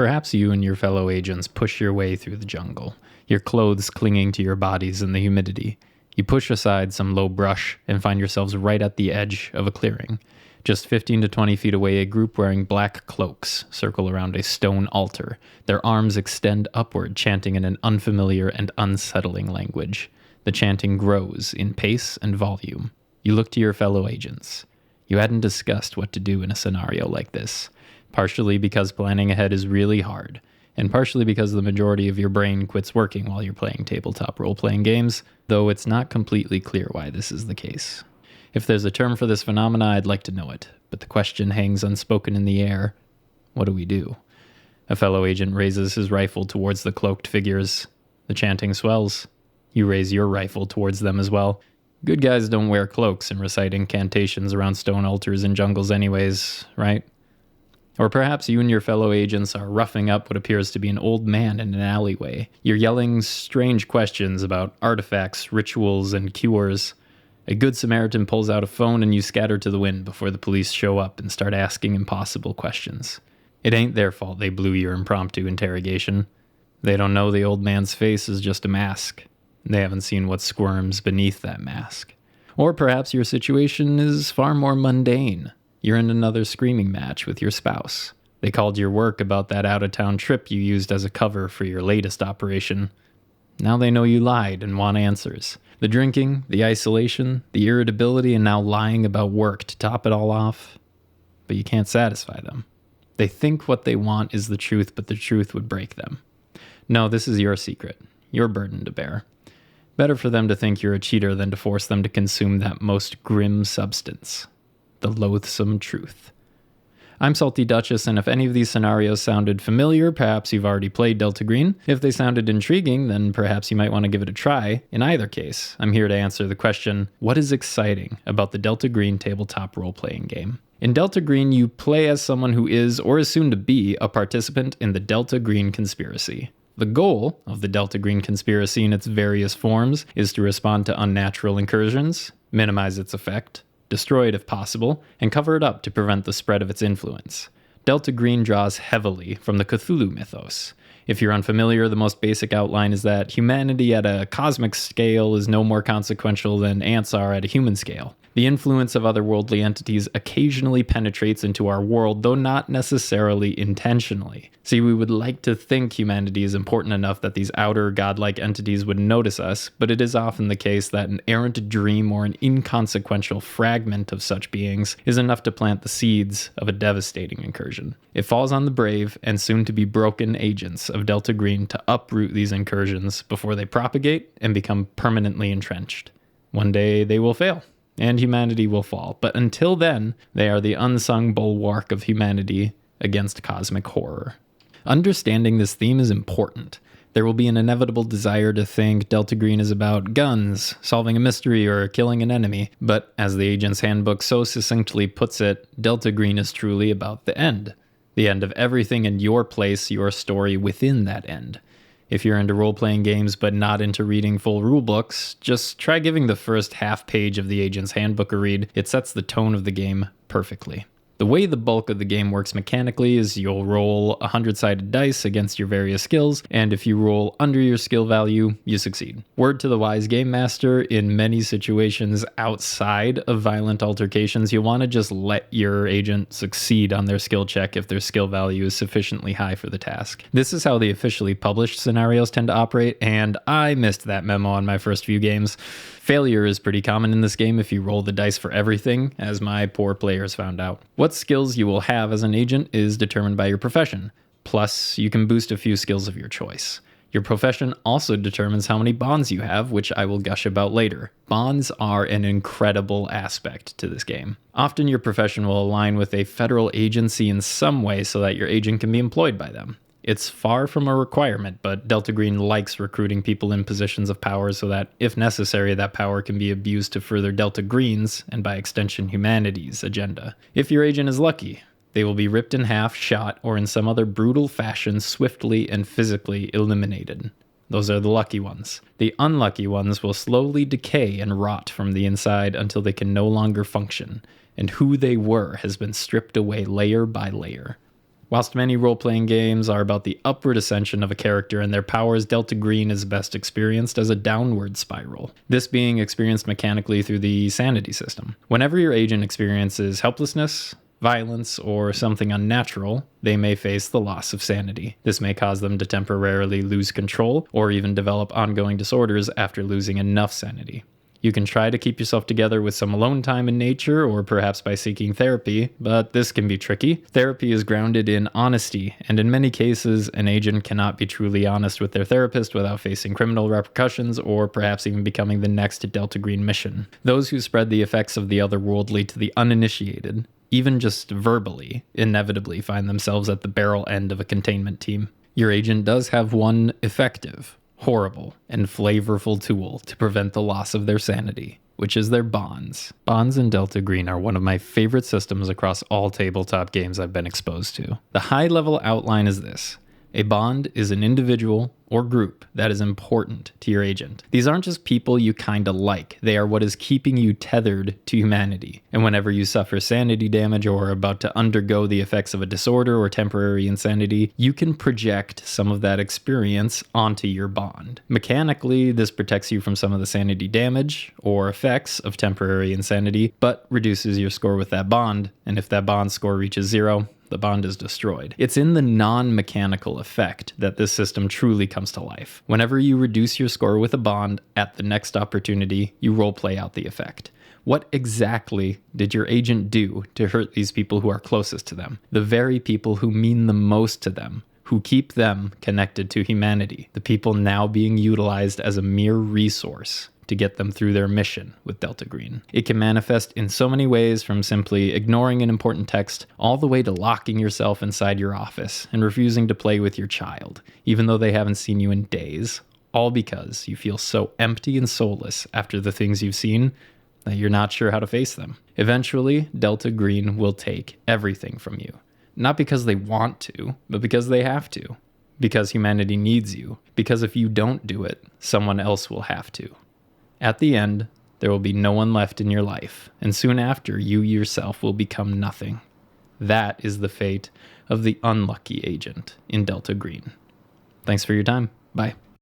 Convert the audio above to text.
Perhaps you and your fellow agents push your way through the jungle, your clothes clinging to your bodies in the humidity. You push aside some low brush and find yourselves right at the edge of a clearing. Just 15 to 20 feet away, a group wearing black cloaks circle around a stone altar. Their arms extend upward, chanting in an unfamiliar and unsettling language. The chanting grows in pace and volume. You look to your fellow agents. You hadn't discussed what to do in a scenario like this, partially because planning ahead is really hard, and partially because the majority of your brain quits working while you're playing tabletop role-playing games, though it's not completely clear why this is the case. If there's a term for this phenomena, I'd like to know it, but the question hangs unspoken in the air. What do we do? A fellow agent raises his rifle towards the cloaked figures. The chanting swells. You raise your rifle towards them as well. Good guys don't wear cloaks and recite incantations around stone altars in jungles anyways, right? Or perhaps you and your fellow agents are roughing up what appears to be an old man in an alleyway. You're yelling strange questions about artifacts, rituals, and cures. A good Samaritan pulls out a phone and you scatter to the wind before the police show up and start asking impossible questions. It ain't their fault they blew your impromptu interrogation. They don't know the old man's face is just a mask. They haven't seen what squirms beneath that mask. Or perhaps your situation is far more mundane. You're in another screaming match with your spouse. They called your work about that out-of-town trip you used as a cover for your latest operation. Now they know you lied and want answers. The drinking, the isolation, the irritability, and now lying about work to top it all off. But you can't satisfy them. They think what they want is the truth, but the truth would break them. No, this is your secret, your burden to bear. Better for them to think you're a cheater than to force them to consume that most grim substance, the loathsome truth. I'm Salty Duchess, and if any of these scenarios sounded familiar, perhaps you've already played Delta Green. If they sounded intriguing, then perhaps you might want to give it a try. In either case, I'm here to answer the question, what is exciting about the Delta Green tabletop role-playing game? In Delta Green, you play as someone who is, or is soon to be, a participant in the Delta Green conspiracy. The goal of the Delta Green conspiracy in its various forms is to respond to unnatural incursions, minimize its effect, destroy it if possible, and cover it up to prevent the spread of its influence. Delta Green draws heavily from the Cthulhu mythos. If you're unfamiliar, the most basic outline is that humanity at a cosmic scale is no more consequential than ants are at a human scale. The influence of otherworldly entities occasionally penetrates into our world, though not necessarily intentionally. See, we would like to think humanity is important enough that these outer godlike entities would notice us, but it is often the case that an errant dream or an inconsequential fragment of such beings is enough to plant the seeds of a devastating incursion. It falls on the brave and soon-to-be broken agents of Delta Green to uproot these incursions before they propagate and become permanently entrenched. One day they will fail, and humanity will fall. But until then, they are the unsung bulwark of humanity against cosmic horror. Understanding this theme is important. There will be an inevitable desire to think Delta Green is about guns, solving a mystery, or killing an enemy. But as the Agent's Handbook so succinctly puts it, Delta Green is truly about the end. The end of everything and your place, your story within that end. If you're into role-playing games but not into reading full rulebooks, just try giving the first half page of the Agent's Handbook a read. It sets the tone of the game perfectly. The way the bulk of the game works mechanically is you'll roll 100-sided dice against your various skills, and if you roll under your skill value, you succeed. Word to the wise game master, in many situations outside of violent altercations, you want to just let your agent succeed on their skill check if their skill value is sufficiently high for the task. This is how the officially published scenarios tend to operate, and I missed that memo on my first few games. Failure is pretty common in this game if you roll the dice for everything, as my poor players found out. What skills you will have as an agent is determined by your profession, plus you can boost a few skills of your choice. Your profession also determines how many bonds you have, which I will gush about later. Bonds are an incredible aspect to this game. Often your profession will align with a federal agency in some way so that your agent can be employed by them. It's far from a requirement, but Delta Green likes recruiting people in positions of power so that, if necessary, that power can be abused to further Delta Green's, and by extension humanity's, agenda. If your agent is lucky, they will be ripped in half, shot, or in some other brutal fashion swiftly and physically eliminated. Those are the lucky ones. The unlucky ones will slowly decay and rot from the inside until they can no longer function, and who they were has been stripped away layer by layer. Whilst many role-playing games are about the upward ascension of a character and their powers, Delta Green is best experienced as a downward spiral, this being experienced mechanically through the sanity system. Whenever your agent experiences helplessness, violence, or something unnatural, they may face the loss of sanity. This may cause them to temporarily lose control or even develop ongoing disorders after losing enough sanity. You can try to keep yourself together with some alone time in nature or perhaps by seeking therapy, but this can be tricky. Therapy is grounded in honesty, and in many cases, an agent cannot be truly honest with their therapist without facing criminal repercussions or perhaps even becoming the next Delta Green mission. Those who spread the effects of the otherworldly to the uninitiated, even just verbally, inevitably find themselves at the barrel end of a containment team. Your agent does have one effective, horrible, and flavorful tool to prevent the loss of their sanity, which is their bonds. Bonds in Delta Green are one of my favorite systems across all tabletop games I've been exposed to. The high-level outline is this. A bond is an individual or group that is important to your agent. These aren't just people you kinda like, they are what is keeping you tethered to humanity. And whenever you suffer sanity damage or are about to undergo the effects of a disorder or temporary insanity, you can project some of that experience onto your bond. Mechanically, this protects you from some of the sanity damage or effects of temporary insanity, but reduces your score with that bond, and if that bond score reaches 0, the bond is destroyed. It's in the non-mechanical effect that this system truly comes to life. Whenever you reduce your score with a bond, at the next opportunity, you roleplay out the effect. What exactly did your agent do to hurt these people who are closest to them? The very people who mean the most to them, who keep them connected to humanity, the people now being utilized as a mere resource to get them through their mission with Delta Green. It can manifest in so many ways, from simply ignoring an important text all the way to locking yourself inside your office and refusing to play with your child, even though they haven't seen you in days, all because you feel so empty and soulless after the things you've seen that you're not sure how to face them. Eventually, Delta Green will take everything from you. Not because they want to, but because they have to. Because humanity needs you. Because if you don't do it, someone else will have to. At the end, there will be no one left in your life, and soon after, you yourself will become nothing. That is the fate of the unlucky agent in Delta Green. Thanks for your time. Bye.